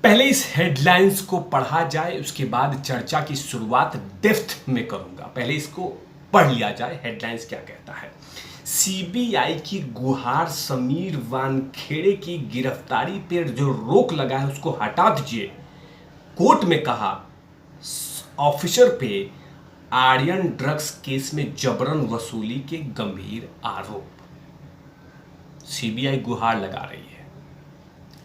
पहले इस हेडलाइंस को पढ़ा जाए, उसके बाद चर्चा की शुरुआत डेप्थ में करूंगा। पहले इसको पढ़ लिया जाए, हेडलाइंस क्या कहता है। सीबीआई की गुहार, समीर वानखेड़े की गिरफ्तारी पर जो रोक लगा है उसको हटा दीजिए। कोर्ट में कहा ऑफिसर पे आर्यन ड्रग्स केस में जबरन वसूली के गंभीर आरोप। सीबीआई गुहार लगा रही है।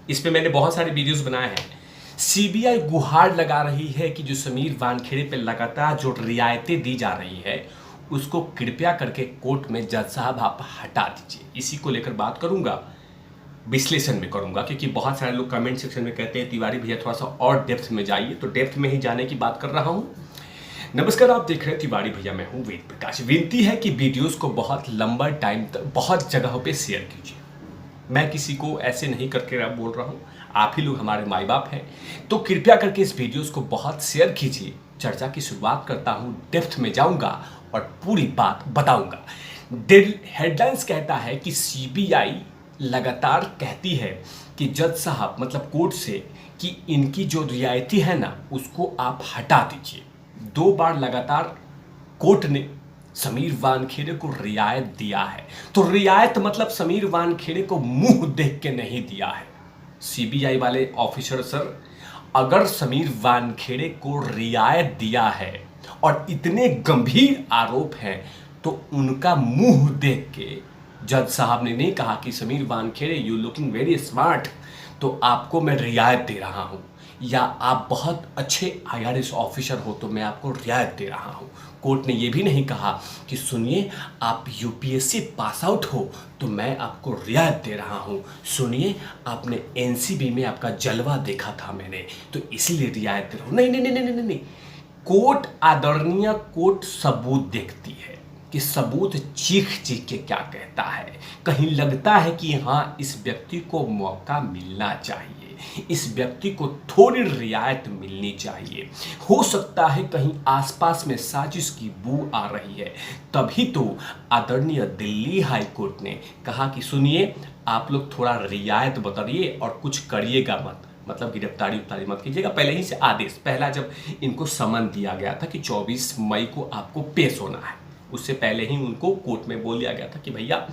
इस पे मैंने बहुत सारे वीडियोस बनाए हैं। सीबीआई गुहार लगा रही है कि जो समीर वानखेड़े पे लगातार जो रियायतें दी जा रही है उसको कृपया करके कोर्ट में जज साहब आप हटा दीजिए। इसी को लेकर बात करूंगा, विश्लेषण में करूंगा, क्योंकि बहुत सारे लोग कमेंट सेक्शन में कहते हैं तिवारी भैया थोड़ा सा और डेप्थ में जाइए, तो डेप्थ में ही जाने की बात कर रहा हूं। नमस्कार, आप देख रहे हैं तिवारी भैया, मैं हूं वेद प्रकाश। विनती है कि वीडियोस को बहुत लंबा टाइम तक बहुत जगहों पे शेयर कीजिए। मैं किसी को ऐसे नहीं करके बोल रहा हूं, आप ही लोग हमारे माई बाप हैं, तो कृपया करके इस वीडियोस को बहुत शेयर कीजिए। चर्चा की शुरुआत करता हूं, डेप्थ में जाऊंगा और पूरी बात बताऊंगा। हेडलाइंस कहता है कि सीबीआई लगातार कहती है कि जज साहब मतलब कोर्ट से कि इनकी जो रियायती है ना उसको आप हटा दीजिए। 2 बार लगातार कोर्ट ने समीर वानखेड़े को रियायत दिया है, तो रियायत मतलब समीर वानखेड़े को मुंह देख के नहीं दिया है। सीबीआई वाले ऑफिसर सर, अगर समीर वानखेड़े को रियायत दिया है और इतने गंभीर आरोप हैं तो उनका मुंह देख के जज साहब ने नहीं कहा कि Sameer Wankhede you looking very smart, तो आपको मैं रियायत दे रहा हूं, या आप बहुत अच्छे आईआरएस ऑफिसर हो तो मैं आपको रियायत दे रहा हूं। कोर्ट ने यह भी नहीं कहा कि सुनिए आप यूपीएससी पास आउट हो तो मैं आपको रियायत दे रहा हूं, सुनिए आपने एनसीबी में आपका जलवा देखा था मैंने तो इसलिए रियायत दे रहा हूं। नहीं नहीं नहीं नहीं नहीं, नहीं। कोर्ट, आदरणीय कोर्ट सबूत देखती है कि सबूत चीख चीख के क्या कहता है। कहीं लगता है कि हाँ इस व्यक्ति को मौका मिलना चाहिए, इस व्यक्ति को थोड़ी रियायत मिलनी चाहिए, हो सकता है कहीं आसपास में साजिश की बू आ रही है, तभी तो आदरणीय दिल्ली हाई कोर्ट ने कहा कि सुनिए आप लोग थोड़ा रियायत बताइए और कुछ करिएगा मत, मतलब गिरफ्तारी उतारी मत कीजिएगा। पहले ही से आदेश, पहला जब इनको समन दिया गया था कि 24 मई को आपको पेश होना है, उससे पहले ही उनको कोर्ट में बोल दिया गया था कि भैया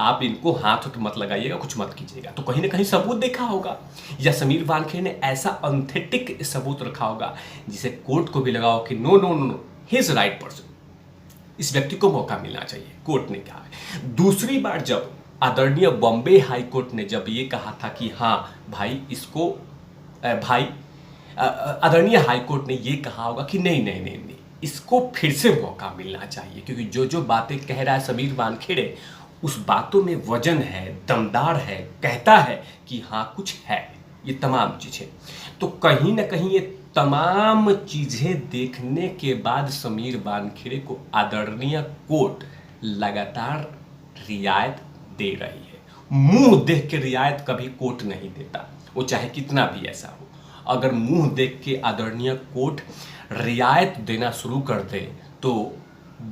आप इनको हाथ उठ मत लगाइएगा, कुछ मत कीजिएगा। तो कहीं ना कहीं सबूत देखा होगा, या समीर वानखेड़े ने ऐसा ऑथेंटिक सबूत रखा होगा जिसे कोर्ट को भी लगा हो कि no no no no he is right person, इस व्यक्ति को मौका मिलना चाहिए, कोर्ट ने कहा है। दूसरी बार जब आदरणीय बॉम्बे हाई कोर्ट ने जब ये कहा था कि हाँ भाई इसको भाई आदरणीय हाई कोर्ट ने ये कहा होगा कि नहीं नहीं नहीं नहीं, इसको फिर से मौका मिलना चाहिए, क्योंकि जो जो बातें कह रहा है समीर वानखेड़े उस बातों में वजन है, दमदार है, कहता है कि हाँ कुछ है, ये तमाम चीजें। तो कहीं ना कहीं ये तमाम चीजें देखने के बाद समीर वानखेड़े को आदरणीय कोर्ट लगातार रियायत दे रही है। मुंह देख के रियायत कभी कोर्ट नहीं देता, वो चाहे कितना भी ऐसा हो। अगर मुंह देख के आदरणीय कोर्ट रियायत देना शुरू कर दे तो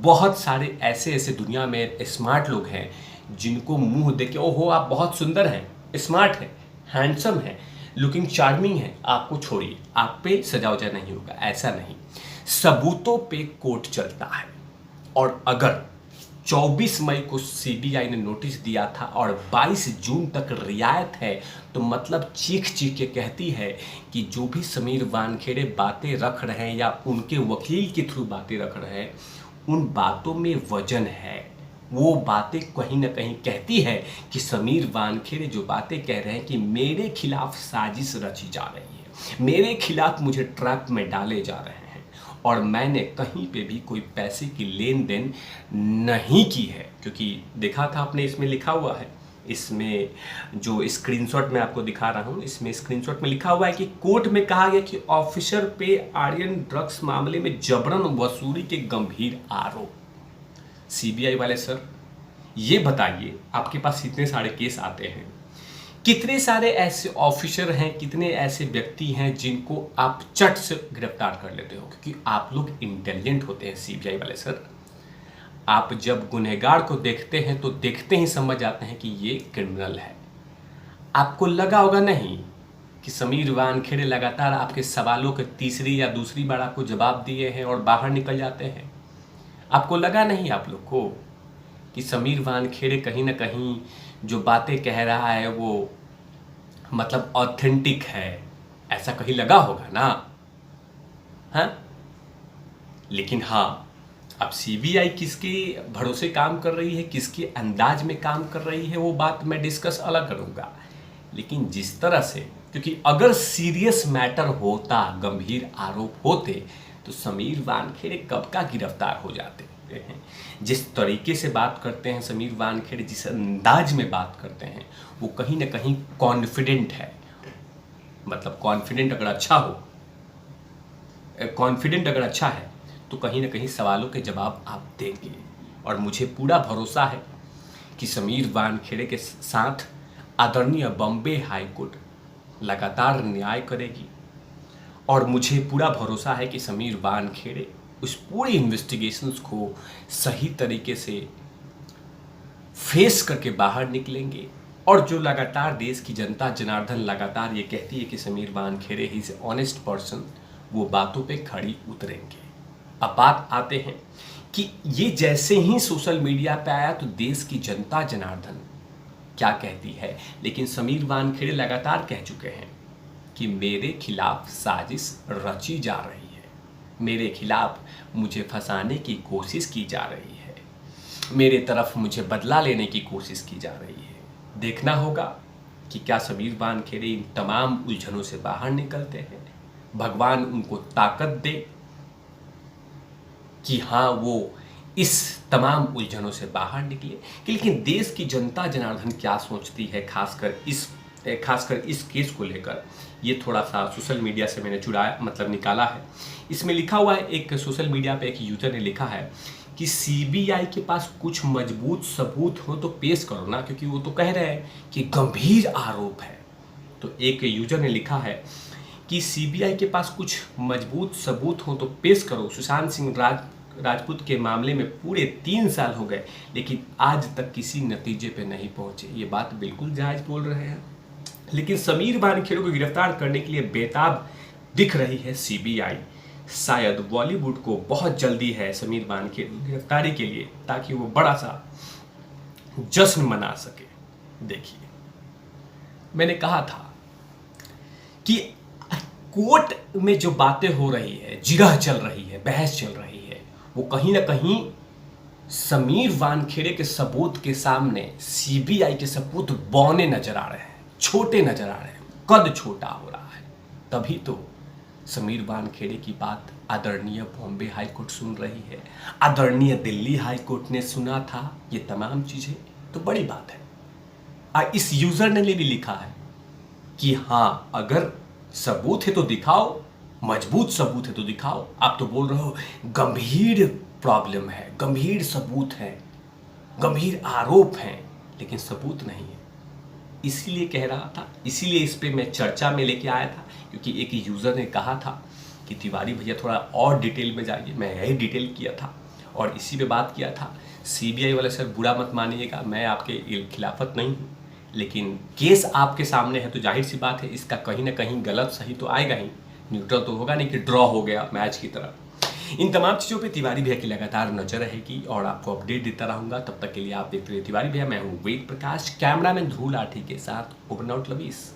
बहुत सारे ऐसे ऐसे दुनिया में स्मार्ट लोग हैं जिनको मुंह देख के ओहो आप बहुत सुंदर हैं, स्मार्ट हैं, हैंडसम हैं, लुकिंग चार्मिंग है, आपको छोड़िए, आप पे सजा वजा नहीं होगा। ऐसा नहीं, सबूतों पे कोर्ट चलता है। और अगर 24 मई को सीबीआई ने नोटिस दिया था और 22 जून तक रियायत है, तो मतलब चीख चीख के कहती है कि जो भी समीर वानखेड़े बातें रख रहे हैं या उनके वकील के थ्रू बातें रख रहे हैं उन बातों में वजन है। वो बातें कहीं ना कहीं कहती है कि समीर वानखेड़े जो बातें कह रहे हैं कि मेरे खिलाफ साजिश रची जा रही है, मेरे खिलाफ मुझे ट्रैप में डाले जा रहे हैं और मैंने कहीं पे भी कोई पैसे की लेन देन नहीं की है। क्योंकि देखा था आपने, इसमें लिखा हुआ है, इसमें जो स्क्रीनशॉट मैं आपको दिखा रहा हूँ, इसमें स्क्रीनशॉट में लिखा हुआ है कि कोर्ट में कहा गया कि ऑफिसर पे आर्यन ड्रग्स मामले में जबरन वसूली के गंभीर आरोप। सीबीआई वाले सर ये बताइए, आपके पास इतने सारे केस आते हैं, कितने सारे ऐसे ऑफिसर हैं, कितने ऐसे व्यक्ति हैं जिनको आप चट से गिरफ्तार कर लेते हो, क्योंकि आप लोग इंटेलिजेंट होते हैं सीबीआई वाले सर। आप जब गुनहगार को देखते हैं तो देखते ही समझ आते हैं कि ये क्रिमिनल है। आपको लगा होगा नहीं, कि समीर वानखेड़े लगातार आपके सवालों के तीसरी या दूसरी बार आपको जवाब दिए हैं और बाहर निकल जाते हैं। आपको लगा नहीं आप लोग को कि समीर वानखेड़े कहीं ना कहीं जो बातें कह रहा है वो मतलब ऑथेंटिक है, ऐसा कहीं लगा होगा ना? हाँ, लेकिन हाँ, अब सीबीआई किसके भरोसे काम कर रही है, किसके अंदाज में काम कर रही है, वो बात मैं डिस्कस अलग करूंगा। लेकिन जिस तरह से, क्योंकि अगर सीरियस मैटर होता, गंभीर आरोप होते, तो समीर वानखेड़े कब का गिरफ्तार हो जाते हैं। जिस तरीके से बात करते हैं समीर वानखेड़े, जिस अंदाज में बात करते हैं, वो कहीं ना कहीं कॉन्फिडेंट है। मतलब कॉन्फिडेंट अगर अच्छा है तो कहीं ना कहीं सवालों के जवाब आप देंगे। और मुझे पूरा भरोसा है कि समीर वानखेड़े के साथ आदरणीय बॉम्बे हाई कोर्ट लगातार न्याय करेगी। और मुझे पूरा भरोसा है कि समीर वानखेड़े उस पूरी इन्वेस्टिगेशंस को सही तरीके से फेस करके बाहर निकलेंगे। और जो लगातार देश की जनता जनार्दन लगातार ये कहती है कि Sameer Wankhede he is honest person, वो बातों पे खड़ी उतरेंगे। अब बात आते हैं कि ये जैसे ही सोशल मीडिया पे आया तो देश की जनता जनार्दन क्या कहती है। लेकिन समीर वानखेड़े लगातार कह चुके हैं कि मेरे खिलाफ साजिश रची जा रही है, मेरे खिलाफ मुझे फंसाने की कोशिश की जा रही है, मेरे तरफ मुझे बदला लेने की कोशिश की जा रही है। देखना होगा कि क्या समीर वानखेड़े इन तमाम उलझनों से बाहर निकलते हैं, भगवान उनको ताकत दे कि हाँ वो इस तमाम उलझनों से बाहर निकले। लेकिन देश की जनता जनार्दन क्या सोचती है, खासकर इस केस को लेकर, ये थोड़ा सा सोशल मीडिया से मैंने चुराया, मतलब निकाला है। इसमें लिखा हुआ है, एक सोशल मीडिया पे एक यूजर ने लिखा है कि सीबीआई के पास कुछ मजबूत सबूत हो तो पेश करो ना, क्योंकि वो तो कह रहे हैं कि गंभीर आरोप है। तो एक यूजर ने लिखा है कि सीबीआई के पास कुछ मजबूत सबूत हो तो पेश करो। सुशांत सिंह राजपूत के मामले में पूरे 3 साल हो गए लेकिन आज तक किसी नतीजे पे नहीं पहुंचे। ये बात बिल्कुल जायज बोल रहे हैं। लेकिन समीर वानखेड़े को गिरफ्तार करने के लिए बेताब दिख रही है सीबीआई। शायद बॉलीवुड को बहुत जल्दी है समीर वानखेड़े की गिरफ्तारी के लिए, ताकि वो बड़ा सा जश्न मना सके। देखिए, मैंने कहा था कि कोर्ट में जो बातें हो रही है, जिरह चल रही है, बहस चल रही है, वो कहीं ना कहीं समीर वानखेड़े के सबूत के सामने सीबीआई के सबूत बौने नजर आ रहे हैं, छोटे नजर आ रहे हैं, कद छोटा हो रहा है। तभी तो समीर वानखेड़े की बात आदरणीय बॉम्बे हाई कोर्ट सुन रही है, आदरणीय दिल्ली हाई कोर्ट ने सुना था। ये तमाम चीजें तो बड़ी बात है। इस यूजर ने भी लिखा है कि हाँ, अगर सबूत है तो दिखाओ, मजबूत सबूत है तो दिखाओ। आप तो बोल रहे हो गंभीर प्रॉब्लम है, गंभीर सबूत है, गंभीर आरोप हैं, लेकिन सबूत नहीं है। इसीलिए कह रहा था, इसीलिए इस पे मैं चर्चा में लेके आया था, क्योंकि एक यूजर ने कहा था कि तिवारी भैया थोड़ा और डिटेल में जाइए। मैं यही डिटेल किया था और इसी पे बात किया था। सीबीआई वाले सर बुरा मत मानिएगा, मैं आपके खिलाफत नहीं हूँ, लेकिन केस आपके सामने है तो जाहिर सी बात है इसका कहीं ना कहीं गलत सही तो आएगा ही, न्यूट्रल तो होगा नहीं कि ड्रॉ हो गया मैच की तरह। इन तमाम चीज़ों पे तिवारी भैया की लगातार नजर रहेगी और आपको अपडेट देता रहूंगा। तब तक के लिए आप देखते रहिए तिवारी भैया। मैं हूँ वेद प्रकाश, कैमरामैन ध्रुव लाठी के साथ। Over out लवीस।